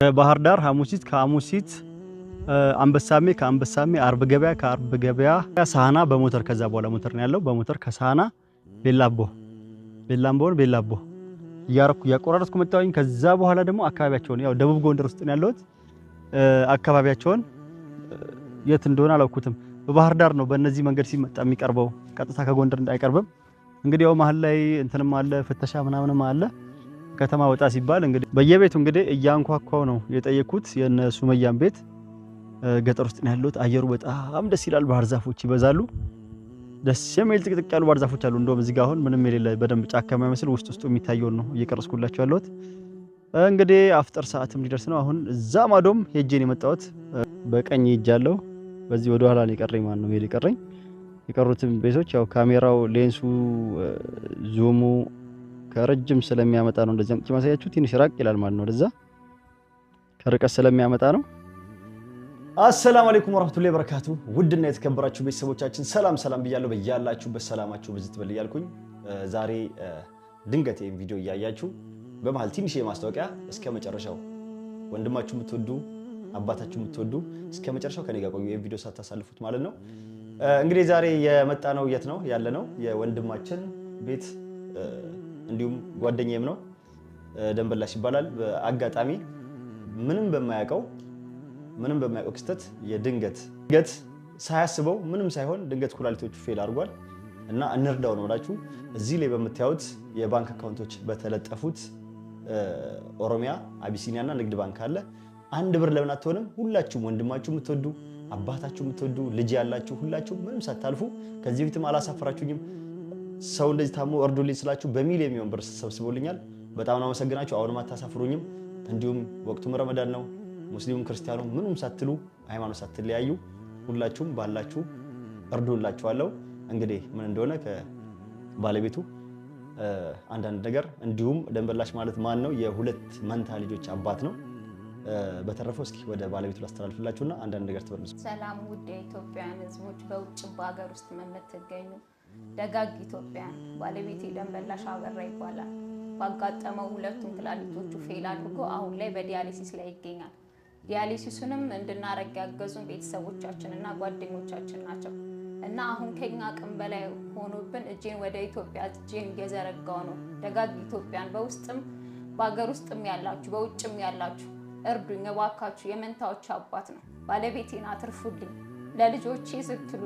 ባህር ዳር ሐሙሲት ከሐሙሲት አንበሳሜ ከአንበሳሜ አርብ ገበያ ከአርብ ገበያ ሳህና በሞተር ከዛ በኋላ ሞተር ነው ያለው በሞተር ከሳህና ቤላምቦ ያርኩ ያቆራረጥኩ መጣሁኝ ከዛ በኋላ ደግሞ አካባቢያቸውን ያው ደቡብ ጎንደር ውስጥ ነው ያለሁት አካባቢያቸውን የት እንደሆነ አላውቁትም በባህር ዳር ነው በእነዚህ መንገድ ሲመጣ የሚቀርበው ቀጥታ ከጎንደር እንዳይቀርብም እንግዲህ ያው መሃል ላይ እንትንም አለ ፍተሻ ምናምንም አለ ከተማ ወጣ ሲባል እንግዲህ በየቤቱ እንግዲህ እያንኳኳው ነው የጠየቁት የነ ሱመያን ቤት ገጠር ውስጥ ነው ያለሁት አየሩ በጣም ደስ ይላል ባህር ዛፎች ይበዛሉ ደስ የሚል ጥቅጥቅ ያሉ ባህር ዛፎች አሉ እንደውም እዚህ ጋር አሁን ምንም የሌለ በደንብ ጫካ የማይመስል ውስጡ የሚታየው ነው እየቀረስኩላችሁ ያለሁት እንግዲህ አፍጠር ሰዓትም ሊደርስ ነው አሁን እዛ ማዶም ሄጄን የመጣሁት በቀኝ ሄጃለሁ በዚህ ወደ ኋላ ነው የቀረኝ ማን ነው ሄድ የቀረኝ የቀሩትም ቤቶች ያው ካሜራው ሌንሱ ዙሙ ከረጅም ስለሚያመጣ ነው እንደዚህ አምጪ ማሳያችሁ ትንሽ ራቅ ይላል ማለት ነው ወደዛ ከርቀት ስለሚያመጣ ነው አሰላሙ አለይኩም ወራህመቱላሂ ወበረካቱ ውድና የተከበራችሁ ቤተሰቦቻችን ሰላም ብያለሁ በእያላችሁ በሰላማችሁ በዝት በል ይያልኩኝ ዛሬ ድንገት ይሄን ቪዲዮ ያያያችሁ በመሃል ትንሽ የማስታወቂያ እስከ መጨረሻው ወንድማችሁ የምትወዱ አባታችሁ የምትወዱ እስከ መጨረሻው ከኔ ጋር ቆዩ ይሄን ቪዲዮ ሳታሳልፉት ማለት ነው እንግዲህ ዛሬ የመጣ ነው የት ነው ያለ ነው የወንድማችን ቤት እንዲሁም ጓደኛዬም ነው ደንበላሽ ይባላል አጋጣሚ ምንም በማያውቀው ክስተት የድንገት ሳያስበው ምንም ሳይሆን ድንገት ኩላሊቶቹ ፌል አድርጓል እና እንርዳው ነው ወዳችሁ እዚህ ላይ በመታዩት የባንክ አካውንቶች በተለጠፉት ኦሮሚያ አቢሲኒያና ንግድ ባንክ አለ አንድ ብር ለምን አትሆንም ሁላችሁም ወንድማችሁ የምትወዱ አባታችሁ የምትወዱ ልጅ ያላችሁ ሁላችሁ ምንም ሳታልፉ ከዚህ በፊትም አላሳፈራችሁኝም ሰው እንደዚህ ታሞ እርዱልኝ ስላችሁ በሚሊዮን የሚሆን ብር ሰብስቦልኛል በጣም ነው አመሰግናችሁ አሁንም አታሳፍሩኝም እንዲሁም ወቅቱም ረመዳን ነው ሙስሊሙም ክርስቲያኑም ምንም ሳትሉ ሃይማኖት ሳትለያዩ ሁላችሁም ባላችሁ እርዱላችኋለሁ እንግዲህ ምን እንደሆነ ከባለቤቱ አንዳንድ ነገር እንዲሁም ደንበላሽ ማለት ማን ነው የሁለት መንታ ልጆች አባት ነው በተረፈው እስኪ ወደ ባለቤቱ ላስተላልፍላችሁና አንዳንድ ነገር ተበርዙ ሰላም ውድ የኢትዮጵያን ህዝቦች በውጭ በአገር ውስጥ መመትገኙ ደጋግ ኢትዮጵያን ባለቤቴ ደንበላሽ አበራ ይባላል ባጋጠመው ሁለቱም ኩላሊቶቹ ፌል አድርጎ አሁን ላይ በዲያሊሲስ ላይ ይገኛል ዲያሊሲሱንም እንድናረግ ያገዙን ቤተሰቦቻችንና ጓደኞቻችን ናቸው እና አሁን ከኛ አቅም በላይ ሆኖብን እጄን ወደ ኢትዮጵያ እጄን እየዘረጋው ነው ደጋግ ኢትዮጵያን በውስጥም በአገር ውስጥም ያላችሁ በውጭም ያላችሁ እርዱኝ እባካችሁ የመንታዎች አባት ነው ባለቤቴን አትርፉልኝ ለልጆቼ ስትሉ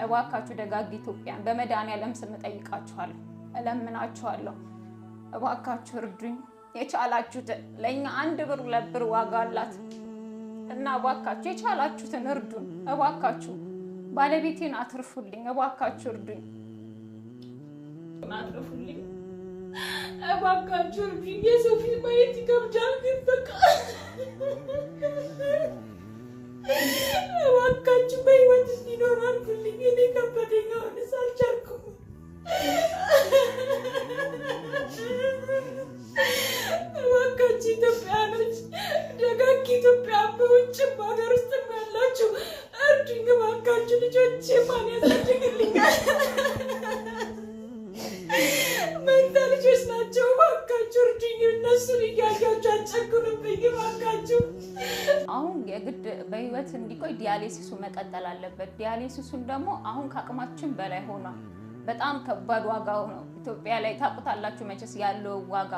እባካችሁ ደጋግ ኢትዮጵያን በመድኃኒዓለም ስም ጠይቃችኋለሁ እለምናችኋለሁ እባካችሁ እርዱኝ የቻላችሁትን ለኛ አንድ ብር ለብር ዋጋ አላት እና እባካችሁ የቻላችሁትን እርዱን እባካችሁ ባለቤቴን አትርፉልኝ እባካችሁ እርዱኝ እባካችሁ እርዱኝ የሰው ፊት ማየት ይከብዳል ግን በቃ እባካችሁ በህይወት እንዲኖር አድርጉልኝ እኔ ከበደኝ አሁንስ አልቻልኩም እባካችሁ ኢትዮጵያኖች ደጋግ ኢትዮጵያ በውጭም በሀገር ውስጥም ያላችሁ እርዱኝ እባካችሁ ልጆቼ ማን ያሳድግልኛል መንታ ልጆች ናቸው እባካችሁ እርዱኝ እነሱን እያያችሁ አትጨክኑብኝ እባካችሁ አሁን የግድ በህይወት እንዲቆይ ዲያሊሲሱ መቀጠል አለበት ዲያሊሲሱን ደግሞ አሁን ከአቅማችን በላይ ሆኗል በጣም ከባድ ዋጋው ነው ኢትዮጵያ ላይ ታቁታላችሁ መቼስ ያለው ዋጋ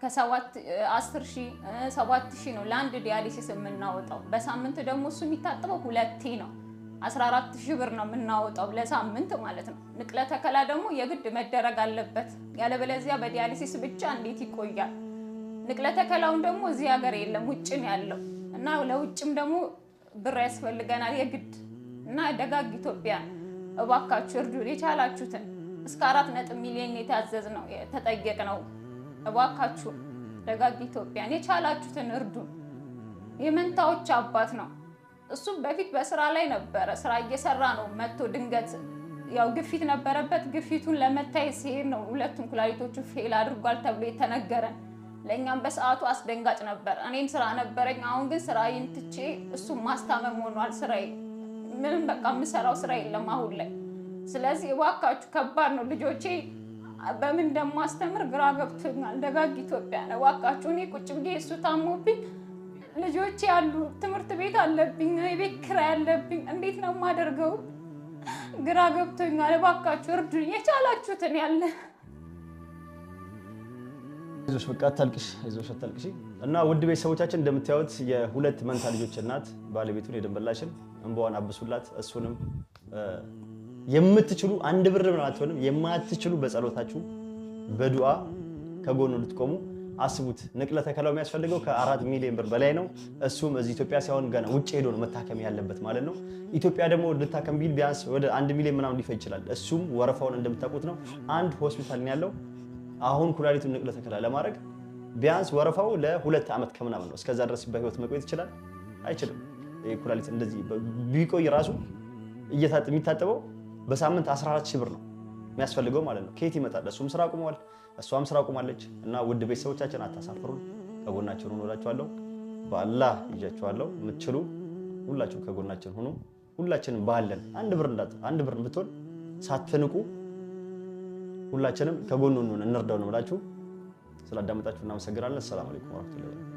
ከ10,000 7,000 ነው ለአንድ ዲያሊሲስ የምናወጣው በሳምንት ደግሞ እሱ የሚታጠበው ሁለቴ ነው 14,000 ብር ነው የምናወጣው ለሳምንት ማለት ነው ንቅለ ተከላ ደግሞ የግድ መደረግ አለበት ያለበለዚያ በዲያሊሲስ ብቻ እንዴት ይቆያል ንቅለ ተከላውን ደግሞ እዚህ ሀገር የለም ውጭ ነው ያለው እና ለውጭም ደግሞ ብር ያስፈልገናል የግድ እና ደጋግ ኢትዮጵያ እባካችሁ እርዱ የቻላችሁትን እስከ 4 ሚሊዮን የታዘዝነው ተጠየቅነው እባካችሁ ደጋግ ኢትዮጵያን የቻላችሁትን እርዱ የመንታዎች አባት ነው እሱ በፊት በስራ ላይ ነበር ስራ እየሰራ ነው መጥቶ ድንገት ያው ግፊት ነበረበት ግፊቱን ለመታየት ሲሄድ ነው ሁለቱም ኩላሊቶቹ ፌል አድርጓል ተብሎ የተነገረን ለኛም በሰዓቱ አስደንጋጭ ነበር እኔም ስራ ነበረኝ አሁን ግን ስራዬን ትቼ እሱ ማስታመም ሆኗል ስራዬ ምንም በቃ የምሰራው ስራ የለም አሁን ላይ ስለዚህ እባካችሁ ከባድ ነው ልጆቼ በምን እንደማስተምር ግራ ገብቶኛል ደጋግ ኢትዮጵያ ነው እባካችሁ እኔ ቁጭ ብዬ እሱ ታሞብኝ ልጆች ያሉ ትምህርት ቤት አለብኝ የቤት ኪራይ አለብኝ እንዴት ነው የማደርገው ግራ ገብቶኛል እባካችሁ እርዱኝ የቻላችሁትን ያለ አይዞሽ በቃ አታልቅሽ አይዞሽ አታልቅሽ እና ውድ ቤተሰቦቻችን እንደምታዩት የሁለት መንታ ልጆች እናት ባለቤቱን የደንበላሽን እንባዋን አብሱላት እሱንም የምትችሉ አንድ ብር ምን አትሆንም የማትችሉ በጸሎታችሁ በዱዓ ከጎኑ ልትቆሙ አስቡት ንቅለ ተከላው የሚያስፈልገው ከ4 ሚሊዮን ብር በላይ ነው እሱም እዚህ ኢትዮጵያ ሳይሆን ገና ውጭ ሄዶ ነው መታከም ያለበት ማለት ነው ኢትዮጵያ ደግሞ ልታከም ቢል ቢያንስ ወደ 1 ሚሊዮን ምናምን ሊፈጅ ይችላል እሱም ወረፋውን እንደምታውቁት ነው አንድ ሆስፒታል ነው ያለው አሁን ኩላሊቱን ንቅለ ተከላ ለማድረግ ቢያንስ ወረፋው ለ2 ዓመት ከምናምን ነው እስከዛ ድረስ በህይወት መቆየት ይችላል አይችልም ኩላሊት እንደዚህ ቢቆይ ራሱ የሚታጠበው በሳምንት 14000 ብር ነው የሚያስፈልገው ማለት ነው ከየት ይመጣል እሱም ስራ አቁሟል እሷም ስራ አቁማለች እና ውድ ቤተሰቦቻችን አታሳፍሩን ከጎናችን ሆኖላችኋለሁ በአላህ ይጃችኋለሁ የምትችሉ ሁላችሁ ከጎናችን ሆኑ ሁላችንም ባለን አንድ ብር ብትሆን ሳትንቁ ሁላችንም ከጎኑ እንርዳው ነው ብላችሁ ስላዳመጣችሁ እናመሰግናለን ሰላም አለይኩም ወራህመቱላሂ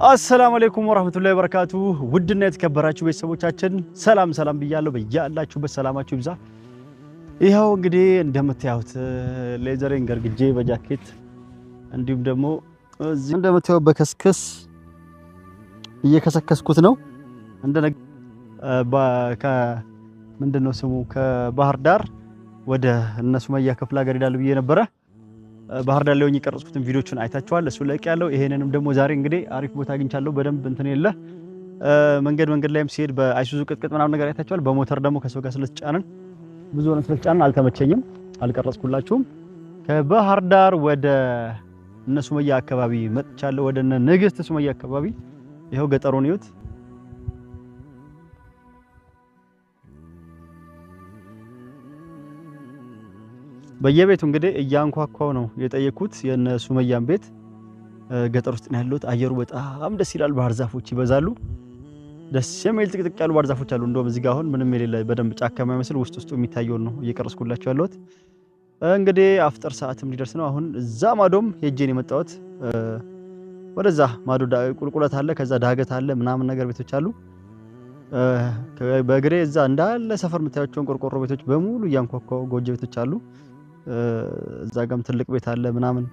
አሰላሙ አለይኩም ወራህመቱላሂ ወበረካቱ ውድና የተከበራችሁ ቤተሰቦቻችን ሰላም ብያለሁ በያላችሁበት ሰላማችሁ ይብዛ ይሄው እንግዲህ እንደምታዩት ሌዘሬን ገርግጄ በጃኬት እንዲሁም ደግሞ እዚህ እንደምታዩት በከስከስ እየከሰከስኩት ነው ምንድነው ስሙ ከባህር ዳር ወደ እነሱ መያ ክፍለ ሀገር ይላል ብዬ ነበረ ባህር ዳር ላይ ሆኜ የቀረጽኩትን ቪዲዮችን አይታችኋል እሱ ለቅ ያለው ይሄንንም ደግሞ ዛሬ እንግዲህ አሪፍ ቦታ አግኝቻለሁ በደንብ እንትን የለ መንገድ ላይም ሲሄድ በአይሱዙ ቅጥቅጥ ምናምን ነገር አይታችኋል በሞተር ደግሞ ከሰው ጋር ስለተጫነን ብዙ ሆነ ስለተጫነን አልተመቸኝም አልቀረጽኩላችሁም ከባህር ዳር ወደ እነሱ መያ አካባቢ መጥቻለሁ ወደ ንግስት ሱመያ አካባቢ ይሄው ገጠሩን ይዩት በየቤቱ እንግዲህ እያንኳኳው ነው የጠየኩት የነሱ ሱመያን ቤት ገጠር ውስጥ ነው ያለው አየሩ በጣም ደስ ይላል ባህር ዛፎች ይበዛሉ ደስ የሚል ጥቅጥቅ ያሉ ባህር ዛፎች አሉ እንደውም እዚህ ጋር አሁን ምንም የሌለ በደንብ ጫካ የማይመስል ውስጡ የሚታየው ነው እየቀረስኩላችሁ ያለሁት እንግዲህ አፍጠር ሰዓትም ሊደርስ ነው አሁን እዛ ማዶም ሄጄን የመጣሁት ወደዛ ማዶ ቁልቁለት አለ ከዛ ዳገት አለ ምናምን ነገር ቤቶች አሉ በእግሬ እዛ እንዳለ ሰፈር የምታዩቸውን ቆርቆሮ ቤቶች በሙሉ እያንኳኳው ጎጆ ቤቶች አሉ እዛ ጋም ትልቅ ቤት አለ ምናምን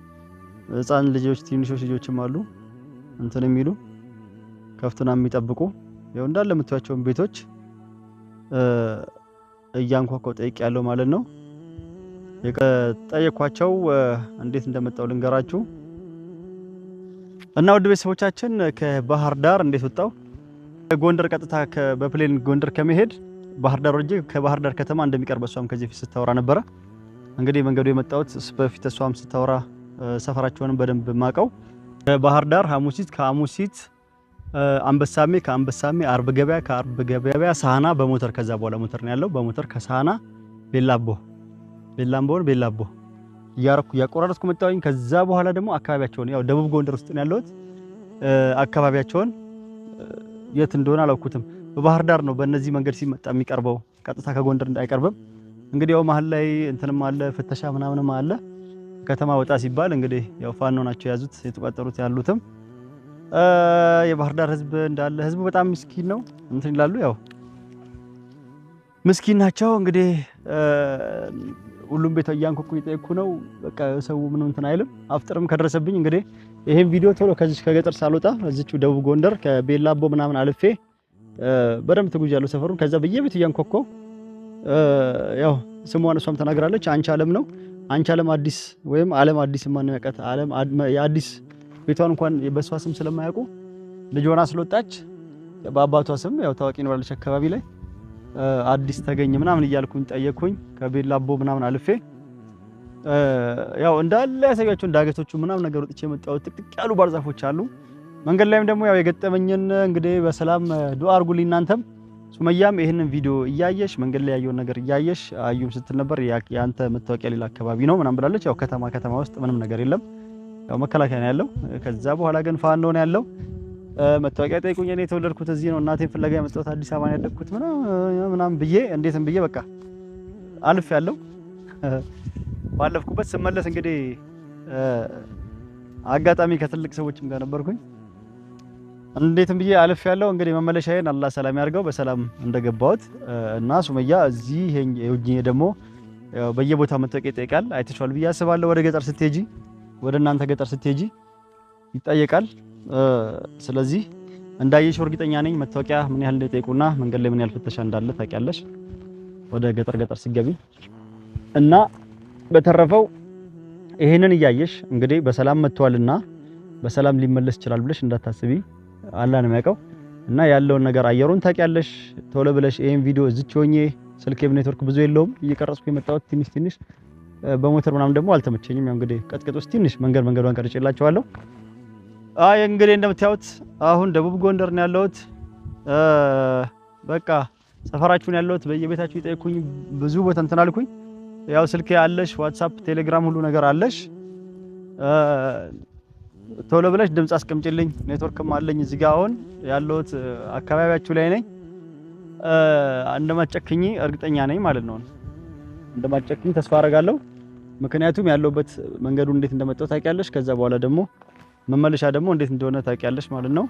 ህፃን ልጆች ትንሾች ልጆችም አሉ እንትን የሚሉ ከፍቱና የሚጠብቁ ያው እንዳለ የምታዩቸው ቤቶች እያንኳኳው ጠይቅ ያለው ማለት ነው የጠየኳቸው እንዴት እንደመጣው ልንገራችሁ እና ውድ ቤተሰቦቻችን ከባህር ዳር እንዴት ወጣው ጎንደር ቀጥታ በፕሌን ጎንደር ከመሄድ ባህር ዳር ወርጄ ከባህር ዳር ከተማ እንደሚቀርብ እሷም ከዚህ ፊት ስታወራ ነበረ እንግዲህ መንገዱ የመጣሁት በፊት እሷም ስታወራ ሰፈራቸውንም በደንብ ማቀው ከባህር ዳር ሐሙሲት ከሐሙሲት አንበሳሜ ከአንበሳሜ አርብ ገበያ ከአርብ ገበያ ሳህና በሞተር ከዛ በኋላ ሞተር ነው ያለው በሞተር ከሳህና ቤላቦ ያቆራረጥኩ መጣሁኝ ከዛ በኋላ ደግሞ አካባቢያቸውን ያው ደቡብ ጎንደር ውስጥ ነው ያለሁት አካባቢያቸውን የት እንደሆነ አላውኩትም በባህር ዳር ነው በእነዚህ መንገድ ሲመጣ የሚቀርበው ቀጥታ ከጎንደር እንዳይቀርብም እንግዲህ ያው መሃል ላይ እንትንም አለ ፍተሻ ምናምንም አለ ከተማ ወጣ ሲባል እንግዲህ ያው ፋኖ ናቸው ያዙት የተቋጠሩት ያሉትም የባህር ዳር ህዝብ እንዳለ ህዝቡ በጣም ምስኪን ነው እንትን ይላሉ ያው ምስኪን ናቸው እንግዲህ ሁሉም ቤት ያንኳኩ ይጠይቁ ነው በቃ ሰው ምንም እንትን አይልም አፍጥርም ከደረሰብኝ እንግዲህ ይሄን ቪዲዮ ቶሎ ከዚህ ከገጠር ሳልወጣ እዚቹ ደቡብ ጎንደር ከቤላቦ ምናምን አልፌ በደንብ ተጉዣለሁ ሰፈሩን። ከዛ በየቤቱ እያንኳኳሁ ያው ስሟን እሷም ተናግራለች። አንቺ ዓለም ነው። አንቺ ዓለም አዲስ ወይም ዓለም አዲስ ማን ነው ያውቃት? ዓለም የአዲስ ቤቷን እንኳን በሷ ስም ስለማያውቁ ልጅ ሆና ስለወጣች በአባቷ ስም ያው ታዋቂ ነው ባለች አካባቢ ላይ አዲስ ተገኘ ምናምን እያልኩኝ ጠየቅኩኝ። ከቤላቦ ምናምን አልፌ ያው እንዳለ ያሳያችሁ ዳገቶቹ ምናምን ነገር ወጥቼ የመጣው ጥቅጥቅ ያሉ ባርዛፎች አሉ። መንገድ ላይም ደግሞ ያው የገጠመኝን እንግዲህ በሰላም ዱአ አድርጉልኝ እናንተም። ሱመያም ይሄንን ቪዲዮ እያየሽ መንገድ ላይ ያየውን ነገር እያየሽ አዩም ስትል ነበር። ያንተ መታወቂያ ሌላ አካባቢ ነው ምናምን ብላለች። ያው ከተማ ውስጥ ምንም ነገር የለም፣ ያው መከላከያ ነው ያለው። ከዛ በኋላ ግን ፋኖ ነው ያለው። መታወቂያ ጠይቁኝ፣ እኔ የተወለድኩት እዚህ ነው፣ እናቴን ፍለጋ የመጣሁት አዲስ አበባ ነው ያደግኩት ምናምን ብዬ እንዴትም ብዬ በቃ አልፍ ያለው ባለፍኩበት ስመለስ እንግዲህ አጋጣሚ ከትልቅ ሰዎችም ጋር ነበርኩኝ። እንዴትም ብዬ አልፍ ያለው እንግዲህ መመለሻዬን አላህ ሰላም ያርገው በሰላም እንደገባሁት እና ሱመያ እዚህ ይሄ ደግሞ ያው በየቦታው መታወቂያ ይጠይቃል። አይተሻል ብዬ አስባለሁ። ወደ ገጠር ስትሄጂ ወደ እናንተ ገጠር ስትሄጂ ይጠየቃል። ስለዚህ እንዳየሽው እርግጠኛ ነኝ መታወቂያ ምን ያህል እንደጠይቁና መንገድ ላይ ምን ያህል ፍተሻ እንዳለ ታውቂያለሽ ወደ ገጠር ሲገቢ እና በተረፈው ይሄንን እያየሽ እንግዲህ በሰላም መጥቷልና በሰላም ሊመለስ ይችላል ብለሽ እንዳታስቢ፣ አላህ ነው የሚያውቀው። እና ያለውን ነገር አየሩን ታውቂያለሽ። ቶሎ ብለሽ ይሄን ቪዲዮ እዚች ሆኜ ስልኬም ኔትወርክ ብዙ የለውም እየቀረጽኩ የመጣሁት ትንሽ በሞተር ምናምን ደግሞ አልተመቸኝም። ያው እንግዲህ ቀጥቅጥ ውስጥ ትንሽ መንገዷን ቀርጬላችኋለሁ። እንግዲህ እንደምታዩት አሁን ደቡብ ጎንደር ነው ያለሁት። በቃ ሰፈራችሁን ያለሁት በየቤታችሁ ይጠይቁኝ ብዙ ቦታ እንትን አልኩኝ። ያው ስልኬ አለሽ፣ ዋትስአፕ፣ ቴሌግራም ሁሉ ነገር አለሽ። ቶሎ ብለሽ ድምጽ አስቀምጪልኝ። ኔትወርክም አለኝ እዚህ ጋር አሁን ያለሁት አካባቢያችሁ ላይ ነኝ። እንደማትጨክኝ እርግጠኛ ነኝ ማለት ነው። እንደማትጨክኝ ተስፋ አደርጋለሁ። ምክንያቱም ያለሁበት መንገዱ እንዴት እንደመጣው ታውቂያለሽ። ከዛ በኋላ ደግሞ መመለሻ ደግሞ እንዴት እንደሆነ ታውቂያለሽ ማለት ነው።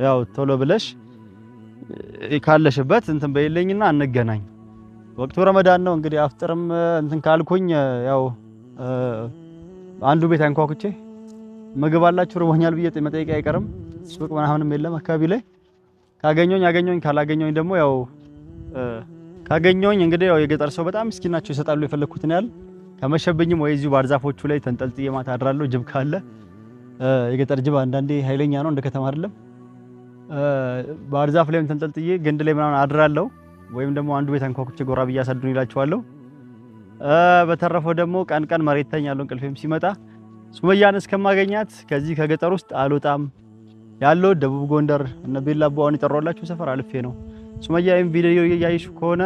ያው ቶሎ ብለሽ ካለሽበት እንትን በይልኝና እንገናኝ። ወቅቱ ረመዳን ነው እንግዲህ አፍጥርም እንትን ካልኩኝ ያው አንዱ ቤት አንኳኩቼ ምግብ አላችሁ ርቦኛል ብዬ መጠየቅ አይቀርም። ሱቅ ምናምንም የለም አካባቢ ላይ። ካገኘሁኝ ካላገኘሁኝ ደግሞ ያው ካገኘሁኝ እንግዲህ ያው የገጠር ሰው በጣም ምስኪን ናቸው፣ ይሰጣሉ የፈለኩትን ያህል። ከመሸብኝም ወይ እዚሁ ባርዛፎቹ ላይ ተንጠልጥዬ ማታ አድራለሁ። ጅብ ካለ የገጠር ጅብ አንዳንዴ ኃይለኛ ነው፣ እንደ ከተማ አይደለም። ባርዛፍ ላይም ተንጠልጥዬ ግንድ ላይ ምናምን አድራለሁ። ወይም ደግሞ አንዱ ቤት አንኳኩቼ ጎራ ብዬ አሳድሩኝ ይላችኋለሁ። በተረፈው ደግሞ ቀን መሬት ተኛለሁ እንቅልፌም ሲመጣ። ሱመያን እስከማገኛት ከዚህ ከገጠር ውስጥ አልወጣም። ያለው ደቡብ ጎንደር እነ ቤላቦ አሁን የጠራሁላችሁ ሰፈር አልፌ ነው። ሱመያ ይሄን ቪዲዮ እያየሽ ከሆነ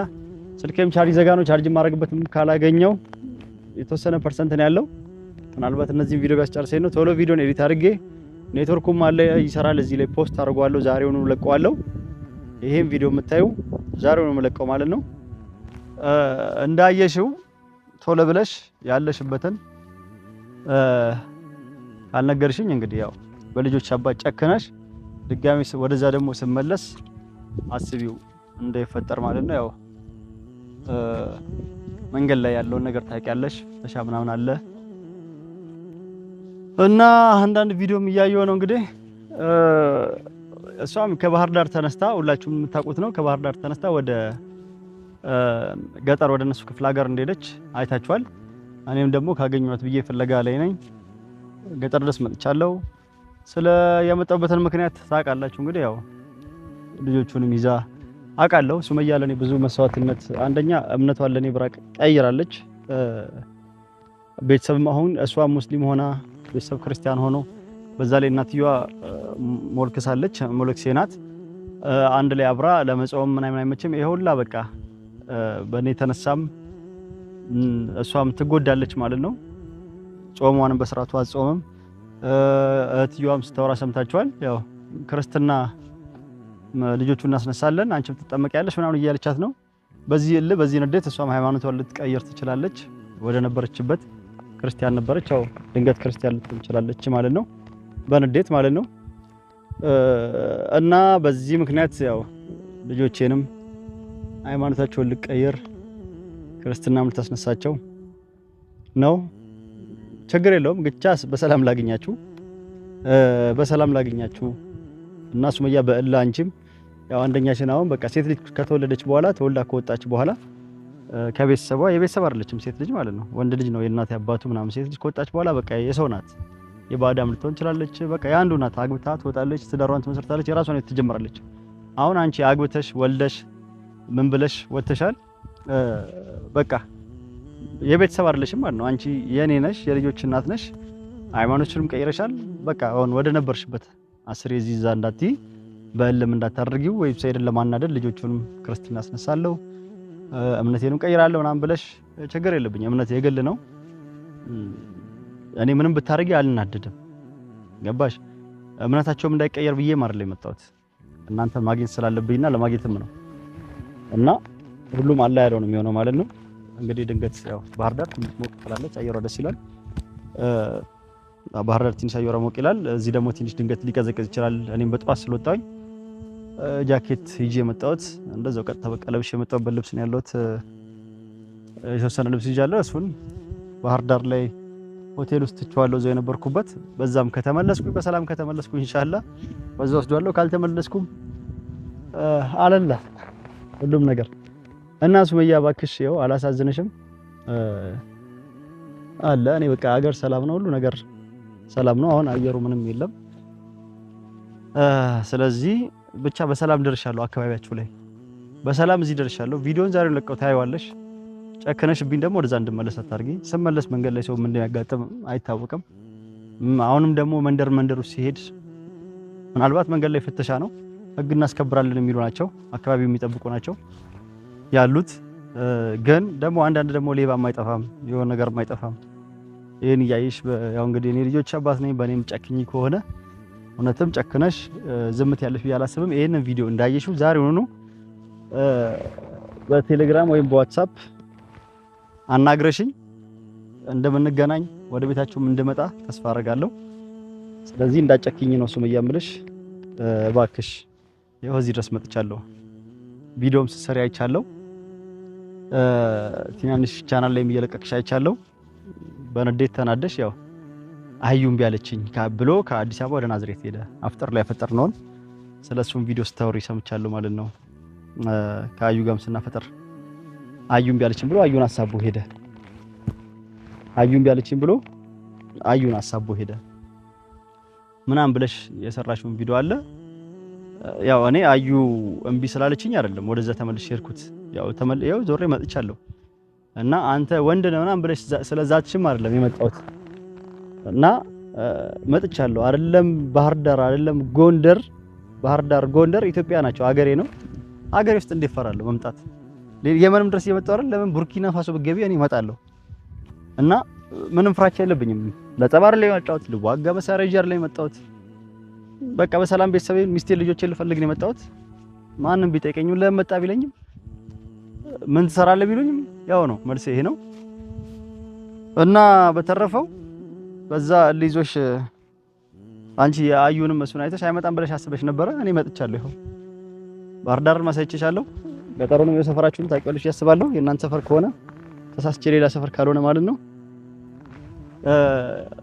ስልኬም ቻርጅ ዘጋ ነው፣ ቻርጅ ማድረግበትም ካላገኘው የተወሰነ ፐርሰንት ነው ያለው። ምናልባት እነዚህን ቪዲዮ ቢያስጨርሰኝ ነው። ቶሎ ቪዲዮን ኤዲት አድርጌ ኔትወርኩም አለ ይሰራል፣ እዚህ ላይ ፖስት አድርጓለሁ። ዛሬውኑ ለቀዋለሁ። ይሄን ቪዲዮ የምታዩ ዛሬውኑ መለቀው ማለት ነው። እንዳየሽው ቶሎ ብለሽ ያለሽበትን ካልነገርሽኝ እንግዲህ ያው በልጆች አባት ጨክነሽ ድጋሚ ወደዛ ደግሞ ስመለስ አስቢው እንዳይፈጠር ማለት ነው። ያው መንገድ ላይ ያለውን ነገር ታውቂያለሽ፣ ፍተሻ ምናምን አለ እና አንዳንድ ቪዲዮም እያየሁ ነው እንግዲህ። እሷም ከባህር ዳር ተነስታ ሁላችሁም የምታውቁት ነው። ከባህር ዳር ተነስታ ወደ ገጠር ወደ እነሱ ክፍለ ሀገር እንደሄደች አይታችኋል። እኔም ደግሞ ካገኘኋት ብዬ ፍለጋ ላይ ነኝ። ገጠር ድረስ መጥቻለሁ። ስለ ያመጣሁበትን ምክንያት ታውቃላችሁ እንግዲህ። ያው ልጆቹንም ይዛ አውቃለሁ። ሱመያ ለኔ ብዙ መስዋዕትነት፣ አንደኛ እምነቷን ለኔ ብራቅ ቀይራለች። ቤተሰብም አሁን እሷ ሙስሊም ሆና ቤተሰብ ክርስቲያን ሆኖ በዛ ላይ እናትየዋ ሞልክሳለች፣ ሞለክሴ ናት። አንድ ላይ አብራ ለመጾም ምናምን አይመችም። ይሄ ሁላ በቃ በእኔ ተነሳም እሷም ትጎዳለች ማለት ነው። ጾሟንም በስርዓቱ አጾምም። እህትየዋም ስታወራ ሰምታችኋል። ያው ክርስትና ልጆቹን እናስነሳለን አንቺም ትጠመቂያለሽ ምናምን እያለቻት ነው። በዚህ ንዴት እሷም ሃይማኖቷን ልትቀይር ትችላለች። ወደ ነበረችበት ክርስቲያን ነበረች፣ ያው ድንገት ክርስቲያን ልትሆን ትችላለች ማለት ነው፣ በንዴት ማለት ነው። እና በዚህ ምክንያት ያው ልጆቼንም ሃይማኖታቸውን ልቀይር ክርስትናም ልታስነሳቸው ነው። ችግር የለውም ግቻስ በሰላም ላግኛችሁ እና ሱመያ በእላ አንቺም ያው አንደኛሽን አሁን በቃ ሴት ልጅ ከተወለደች በኋላ ተወልዳ ከወጣች በኋላ ከቤተሰቧ የቤተሰብ አይደለችም ሴት ልጅ ማለት ነው። ወንድ ልጅ ነው የእናት አባቱ ምናምን። ሴት ልጅ ከወጣች በኋላ በቃ የሰው ናት። የባዳም ልትሆን ትችላለች። በቃ የአንዱ ናት። አግብታ ትወጣለች፣ ትዳሯን ትመሰርታለች፣ የራሷን ህይወት ትጀምራለች። አሁን አንቺ አግብተሽ ወልደሽ ምን ብለሽ ወጥተሻል። በቃ የቤተሰብ አይደለሽም ማለት ነው። አንቺ የኔ ነሽ፣ የልጆች እናት ነሽ። ሃይማኖትሽንም ቀይረሻል። በቃ አሁን ወደ ነበርሽበት አስር የዚህ ዛ እንዳትዪ በእልም እንዳታደርጊው ወይም ሰይድን ለማናደድ ልጆቹንም ክርስትና አስነሳለሁ እምነቴንም ቀይራለሁ ምናምን ብለሽ ችግር የለብኝ። እምነት የግል ነው። እኔ ምንም ብታረጊ አልናደድም። ገባሽ? እምነታቸውም እንዳይቀየር ብዬ ማር ላይ መጣሁት እናንተ ማግኘት ስላለብኝና ለማግኘትም ነው። እና ሁሉም አላህ ያለው ነው የሚሆነው ማለት ነው። እንግዲህ ድንገት ያው ባህር ዳር ትንሽ ሞቅ ትላለች፣ አየሯ ደስ ይላል። ባህር ዳር ትንሽ አየሯ ሞቅ ይላል። እዚህ ደግሞ ትንሽ ድንገት ሊቀዘቅዝ ይችላል። እኔም በጠዋት ስለወጣሁኝ ጃኬት ይዤ የመጣሁት እንደዛው ቀጥታ በቃ ለብሼ የመጣሁበት ልብስ ነው ያለሁት። የተወሰነ ልብስ ይዣለሁ። እሱን ባህር ዳር ላይ ሆቴል ውስጥ ትቼዋለሁ እዛው የነበርኩበት። በዛም ከተመለስኩኝ በሰላም ከተመለስኩኝ ኢንሻአላህ በዛው ወስደዋለሁ። ካልተመለስኩም አለላ ሁሉም ነገር እና ሱመያ እባክሽ ይኸው አላሳዝንሽም አለ። እኔ በቃ ሀገር ሰላም ነው፣ ሁሉ ነገር ሰላም ነው። አሁን አየሩ ምንም የለም። ስለዚህ ብቻ በሰላም ደርሻለሁ። አካባቢያችሁ ላይ በሰላም እዚህ ደርሻለሁ። ቪዲዮን ዛሬ ለቀው ታይዋለሽ። ጨከነሽብኝ ደግሞ ወደዛ እንድመለስ አታርጊ። ስመለስ መንገድ ላይ ሰው ምን እንደሚያጋጥም አይታወቅም። አሁንም ደግሞ መንደር ውስጥ ሲሄድ ምናልባት መንገድ ላይ ፍተሻ ነው፣ ህግ እናስከብራለን የሚሉ ናቸው፣ አካባቢው የሚጠብቁ ናቸው ያሉት። ግን ደግሞ አንዳንድ ደግሞ ሌባ የማይጠፋም የሆነ ነገር የማይጠፋም። ይሄን እያየሽ ያው እንግዲህ እኔ ልጆች አባት ነኝ። በእኔም ጨክኝ ከሆነ እውነትም ጨክነሽ ዝምት ያለሽ ብዬ አላስብም። ይሄንን ቪዲዮ እንዳየሽው ዛሬውኑ በቴሌግራም ወይም በዋትስአፕ አናግረሽኝ እንደምንገናኝ ወደ ቤታችሁም እንደመጣ ተስፋ አደርጋለሁ። ስለዚህ እንዳጨክኝ ነው ሱመያ እምልሽ። እባክሽ ይኸው እዚህ ድረስ መጥቻለሁ። ቪዲዮም ስትሰሪ አይቻለሁ። ትናንሽ ቻናል ላይም እየለቀቅሽ አይቻለሁ። በንዴት ተናደሽ ያው አዩም ቢያለችኝ ብሎ ከአዲስ አበባ ወደ ናዝሬት ሄደ። አፍጠር ላይ ፈጠር ነው። ስለሱም ቪዲዮ ስታወሪ ሰምቻለሁ ማለት ነው። ከአዩ ጋርም ስናፈጠር አዩም ቢያለችኝ ብሎ አዩን አሳቦ ሄደ። አዩም ቢያለችኝ ብሎ አዩን አሳቦ ሄደ ምናምን ብለሽ የሰራሽውን ቪዲዮ አለ። ያው እኔ አዩ እምቢ ስላለችኝ አይደለም ወደዛ ተመልሼ ሄድኩት። ያው ዞሬ መጥቻለሁ እና አንተ ወንድ ነህ ምናምን ብለሽ ስለዛችም አይደለም የመጣሁት እና መጥቻለሁ። አይደለም ባህር ዳር አይደለም ጎንደር፣ ባህር ዳር ጎንደር ኢትዮጵያ ናቸው፣ አገሬ ነው። አገሬ ውስጥ እንዴት እፈራለሁ መምጣት? የመንም ድረስ እየመጣሁ አይደል? ለምን ቡርኪና ፋሶ ብትገቢ እኔ እመጣለሁ እና ምንም ፍራቻ የለብኝም። ለጸባር ላይ የመጣሁት ልዋጋ መሳሪያ ይዤ ላይ የመጣሁት በቃ በሰላም ቤተሰቤን ሚስቴን ልጆቼን ልፈልግ ነው የመጣሁት። ማንም ቢጠይቀኝም ለምን መጣ ቢለኝም ምን ትሰራለህ ቢሉኝም ያው ነው መልሴ ይሄ ነው። እና በተረፈው በዛ ልይዞሽ አንቺ አዩንም እሱን አይተሽ አይመጣም ብለሽ አስበሽ ነበረ። እኔ መጥቻለሁ። ይኸው ባህር ዳርን ማሳይቼሻለሁ። ገጠሩንም የሰፈራችሁን ታውቂዋለሽ ያስባለሁ። የእናንተ ሰፈር ከሆነ ተሳስቼ ሌላ ሰፈር ካልሆነ ማለት ነው።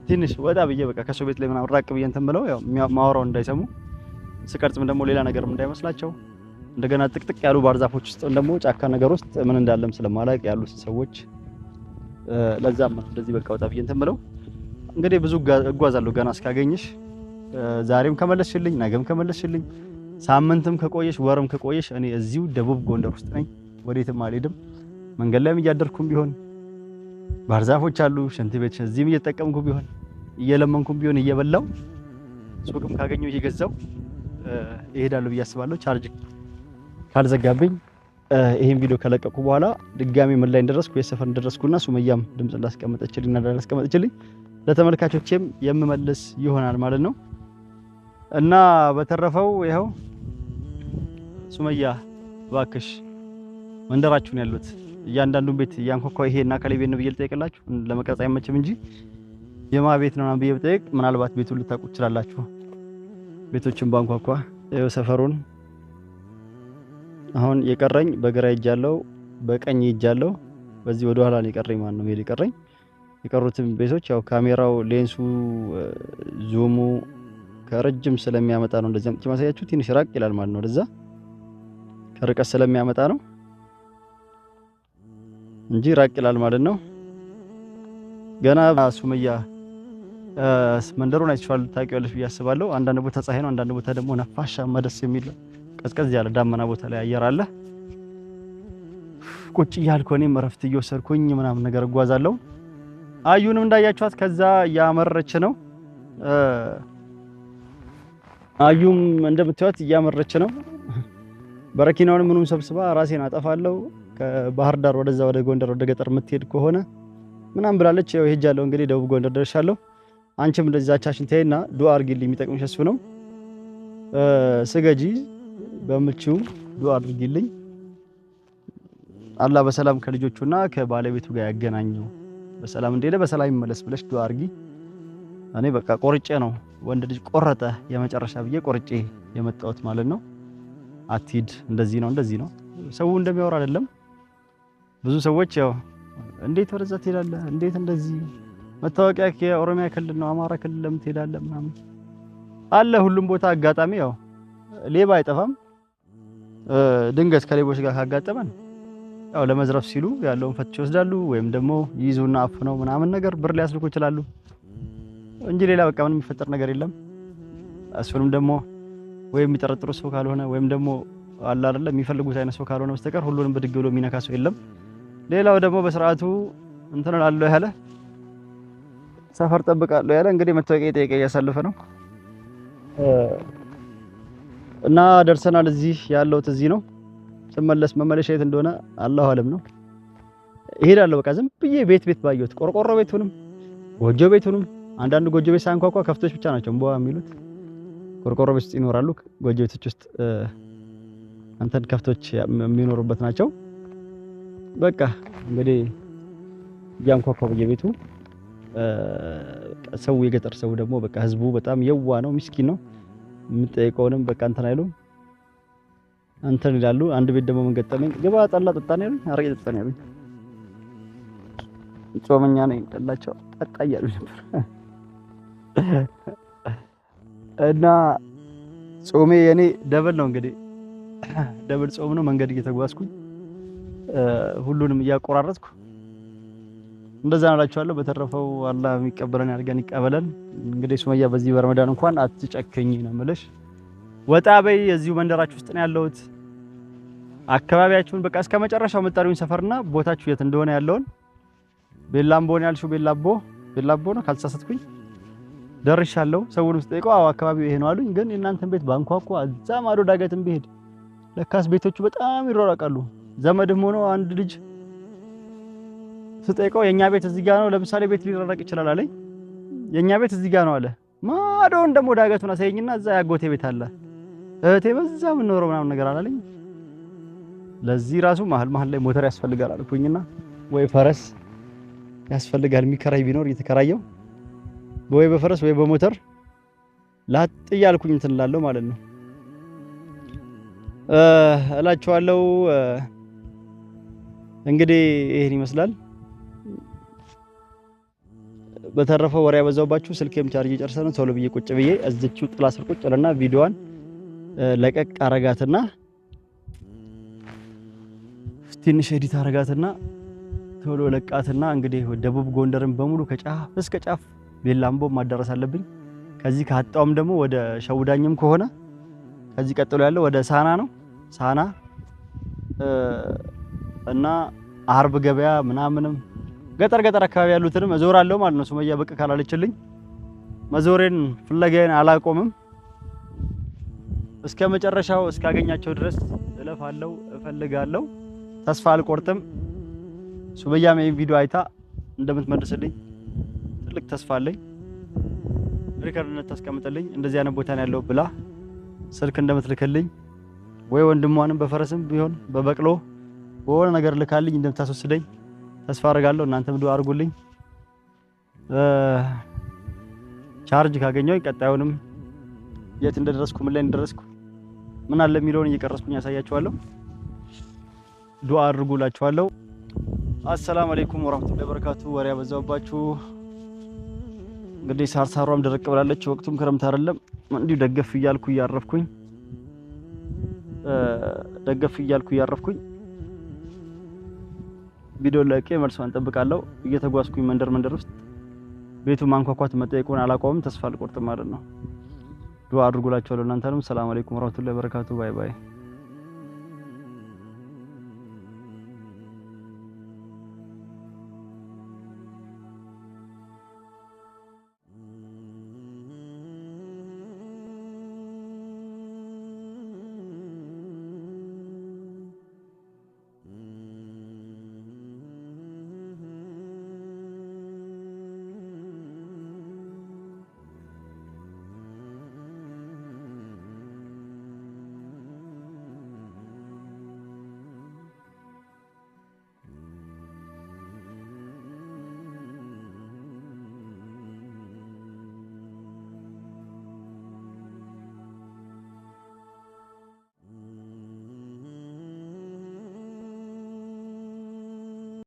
ትንሽ ወጣ ብዬ በቃ ከሰው ቤት ላይ ምናምን ራቅ ብዬ እንትን ብለው ያው ማወራው እንዳይሰሙ ስቀርጽም ደግሞ ሌላ ነገርም እንዳይመስላቸው እንደገና ጥቅጥቅ ያሉ ባርዛፎች ውስጥ ደግሞ ጫካ ነገር ውስጥ ምን እንዳለም ስለማላውቅ ያሉ ሰዎች ለዛም እንደዚህ በቃ ወጣ ብዬ እንትን ብለው እንግዲህ ብዙ እጓዛለሁ ገና እስካገኝሽ። ዛሬም ከመለስሽልኝ ነገም ከመለስሽልኝ ሳምንትም ከቆየሽ ወርም ከቆየሽ እኔ እዚሁ ደቡብ ጎንደር ውስጥ ነኝ፣ ወዴትም አልሄድም። መንገድ ላይም እያደርኩም ቢሆን ባርዛፎች አሉ፣ ሽንት ቤት እዚህም እየተጠቀምኩ ቢሆን እየለመንኩም ቢሆን እየበላው ሱቅም ካገኘው እየገዛው እሄዳለሁ ብዬ አስባለሁ። ቻርጅ ካልዘጋብኝ ይሄን ቪዲዮ ከለቀቁ በኋላ ድጋሚ ምን ላይ እንደደረስኩ የሰፈር እንደደረስኩና ሱመያም ድምጽ እንዳስቀመጠችልኝ እና እንዳስቀመጠችልኝ ለተመልካቾቼም የምመልስ ይሆናል ማለት ነው። እና በተረፈው ይኸው ሱመያ እባክሽ መንደራችሁን ያሉት እያንዳንዱን ቤት ያንኳኳ ይሄና ከሌ ቤት ነው ብዬ ልጠይቅላችሁ ለመቅረጽ አይመችም እንጂ የማ ቤት ነው ብዬ ብጠይቅ ምናልባት ቤቱን ልታውቁ ትችላላችሁ። ቤቶችን ባንኳኳ ይኸው ሰፈሩን አሁን የቀረኝ በግራ እጃለው በቀኝ እጃለው በዚህ ወደ ኋላ ነው የቀረኝ ማለት ነው። ሄድ የቀረኝ የቀሩትም ቤቶች ያው ካሜራው ሌንሱ ዙሙ ከረጅም ስለሚያመጣ ነው እንደዚህ አምጥቼ ማሳያችሁ። ትንሽ ራቅ ይላል ማለት ነው፣ ወደዛ ከርቀት ስለሚያመጣ ነው እንጂ ራቅ ይላል ማለት ነው። ገና ሱመያ መንደሩን አይቻል ታውቂዋለሽ ብዬ አስባለሁ። አንዳንድ ቦታ ፀሐይ ነው፣ አንዳንድ ቦታ ደግሞ ነፋሻማ ደስ የሚል ቀዝቀዝ ያለ ዳመና ቦታ ላይ አየር አለ። ቁጭ እያልኩ እኔም እረፍት እየወሰድኩኝ ምናምን ነገር እጓዛለሁ። አዩንም እንዳያችኋት ከዛ እያመረች ነው። አዩም እንደምታዩት እያመረች ነው። በረኪናውን ምኑም ሰብስባ ራሴን አጠፋለሁ ከባህር ዳር ወደዛ ወደ ጎንደር ወደ ገጠር የምትሄድ ከሆነ ምናምን ብላለች። ያው ሄጃለሁ እንግዲህ ደቡብ ጎንደር ደርሻለሁ። አንቺም እንደዚህ ዛቻሽን ተይና ዱአ አድርጊልኝ፣ የሚጠቅምሽ እሱ ነው። ስገጂ በምልችው ዱአ አድርጊልኝ፣ አላህ በሰላም ከልጆቹና ከባለቤቱ ጋር ያገናኘው፣ በሰላም እንደሄደ በሰላም ይመለስ ብለሽ ዱአ አድርጊ። እኔ በቃ ቆርጬ ነው ወንድ ልጅ ቆረጠ የመጨረሻ ብዬ ቆርጬ የመጣሁት ማለት ነው። አትሂድ እንደዚህ ነው እንደዚህ ነው ሰው እንደሚያወራ አይደለም። ብዙ ሰዎች ያው እንዴት ወደዛ ትሄዳለህ? እንዴት እንደዚህ መታወቂያ የኦሮሚያ ክልል ነው አማራ ክልል ለምን ትሄዳለህ? ምናምን አለ ሁሉም ቦታ አጋጣሚ። ያው ሌባ አይጠፋም። ድንገት ከሌቦች ጋር ካጋጠመን ያው ለመዝረፍ ሲሉ ያለውን ፈትሽ ይወስዳሉ፣ ወይም ደግሞ ይይዙና አፍነው ምናምን ነገር ብር ሊያስልኩ ይችላሉ እንጂ ሌላ በቃ ምንም የሚፈጠር ነገር የለም። እሱንም ደግሞ ወይም የሚጠረጥሩ ሰው ካልሆነ ወይም ደግሞ አለ አይደለ የሚፈልጉት አይነት ሰው ካልሆነ በስተቀር ሁሉንም ብድግ ብሎ የሚነካ ሰው የለም። ሌላው ደግሞ በስርዓቱ እንትን እላለሁ ያለ ሰፈር ጠብቃለሁ ያለ እንግዲህ መታወቂያ ጠይቄ እያሳለፈ ነው እና ደርሰናል። እዚህ ያለሁት እዚህ ነው። ስመለስ መመለሻ የት እንደሆነ አላሁ አለም ነው። እሄዳለሁ በቃ ዝም ብዬ ቤት ባየሁት ቆርቆሮ ቤቱንም ጎጆ ቤቱንም አንዳንድ ጎጆ ቤት ሳንኳኳ ከፍቶች ብቻ ናቸው እንቧ የሚሉት። ቆርቆሮ ቤት ውስጥ ይኖራሉ። ጎጆ ቤቶች ውስጥ አንተን ከፍቶች የሚኖሩበት ናቸው። በቃ እንግዲህ ያንኳኳው በየቤቱ ሰው የገጠር ሰው ደግሞ በቃ ህዝቡ በጣም የዋ ነው፣ ምስኪን ነው። የምጠይቀውንም በቃ እንትን አይሉም እንትን ይላሉ። አንድ ቤት ደግሞ ምን ገጠመኝ፣ ግባ ጠላ ጠጣ ነው ያሉኝ፣ አረቄ ጠጣ ነው ያሉኝ። ጾመኛ ነኝ ጠላቸው ጠጣ እያሉኝ ነበር እና ጾሜ የኔ ደብል ነው እንግዲህ ደብል ጾም ነው። መንገድ እየተጓዝኩኝ ሁሉንም እያቆራረጥኩ እንደዛ አላችኋለሁ። በተረፈው አላህ የሚቀበለን ያድርገን ይቀበለን። እንግዲህ ሱመያ በዚህ በረመዳን እንኳን አትጨከኝ ነው የምልሽ። ወጣ በይ፣ የዚሁ መንደራችሁ ውስጥ ነው ያለሁት። አካባቢያችሁን በቃ እስከ መጨረሻው መጣሪውን ሰፈርና ቦታችሁ የት እንደሆነ ያለውን ቤላምቦ ነው ያልሽው፣ ቤላቦ ነው ካልተሳሳትኩኝ ደርሻለሁ። ሰውንም ስጠይቀው አዎ አካባቢው ይሄ ነው አሉኝ። ግን የእናንተን ቤት ባንኳኳ እዛ ማዶ ዳገትም ብሄድ ለካስ ቤቶቹ በጣም ይሯራቃሉ። ዘመድም ሆኖ አንድ ልጅ ስጠይቀው የኛ ቤት እዚህ ጋር ነው፣ ለምሳሌ ቤት ሊራራቅ ይችላል አለኝ። የኛ ቤት እዚህ ጋር ነው አለ። ማዶን ደግሞ ዳገቱን አሳየኝና እዛ ያጎቴ ቤት አለ፣ እህቴ በዛ ምን ኖሮ ምናምን ነገር አላለኝ። ለዚህ ራሱ መሀል ላይ ሞተር ያስፈልጋል አልኩኝና ወይ ፈረስ ያስፈልጋል፣ የሚከራይ ቢኖር እየተከራየው ወይ በፈረስ ወይ በሞተር ላጥ እያልኩኝ እንትን እላለሁ ማለት ነው እላችኋለሁ። እንግዲህ ይሄን ይመስላል። በተረፈው ወሬ ያበዛውባችሁ ስልኬም ቻርጅ ጨርሰ ነው። ቶሎ ብዬ ቁጭ ብዬ እዚችው ጥላ ስር ቁጭ ለና ቪዲዮዋን ለቀቅ አረጋትና ትንሽ ኤዲት አረጋትና ቶሎ ለቃትና እንግዲህ ደቡብ ጎንደርን በሙሉ ከጫፍ እስከ ጫፍ ቤላምቦ ማዳረስ አለብኝ። ከዚህ ካጣውም ደግሞ ወደ ሸውዳኝም ከሆነ ከዚህ ቀጥሎ ያለው ወደ ሳና ነው። ሳና እና አርብ ገበያ ምናምንም ገጠር አካባቢ ያሉትንም እዞራለሁ ማለት ነው። ሱመያ በቃ ካላለችልኝ መዞሬን ፍለጋዬን አላቆምም። እስከ መጨረሻው እስካገኛቸው ድረስ እለፋለሁ፣ እፈልጋለሁ፣ ተስፋ አልቆርጥም። ሱመያም ይሄን ቪዲዮ አይታ እንደምትመልስልኝ ትልቅ ተስፋ አለኝ። ሪከርድነት ታስቀምጥልኝ እንደዚህ አይነት ቦታ ነው ያለው ብላ ስልክ እንደምትልክልኝ ወይ ወንድሟንም በፈረስም ቢሆን በበቅሎ በሆነ ነገር ልካልኝ እንደምታስወስደኝ ተስፋ አደርጋለሁ። እናንተም ዱአ አድርጉልኝ። ቻርጅ ካገኘው ቀጣዩንም የት እንደደረስኩ ምን ላይ እንደደረስኩ ምን አለ የሚለውን እየቀረስኩኝ ያሳያችኋለሁ። ዱአ አድርጉላችኋለሁ። አሰላሙ አለይኩም ወራህመቱላሂ ወበረካቱ። ወሬ ያበዛባችሁ እንግዲህ ሳርሳሯም ደረቅ ብላለች። ወቅቱም ክረምት አይደለም። እንዲሁ ደገፍ እያልኩ እያረፍኩኝ ቪዲዮ ለቄ መልሷን እንጠብቃለሁ። እየተጓዝኩኝ መንደር ውስጥ ቤቱ ማንኳኳት መጠየቁን አላቆምም። ተስፋ አልቆርጥም ማለት ነው። ዱአ አድርጉላችሁ ለእናንተንም። ሰላም አለይኩም ወራህመቱላሂ ወበረካቱ። ባይ ባይ።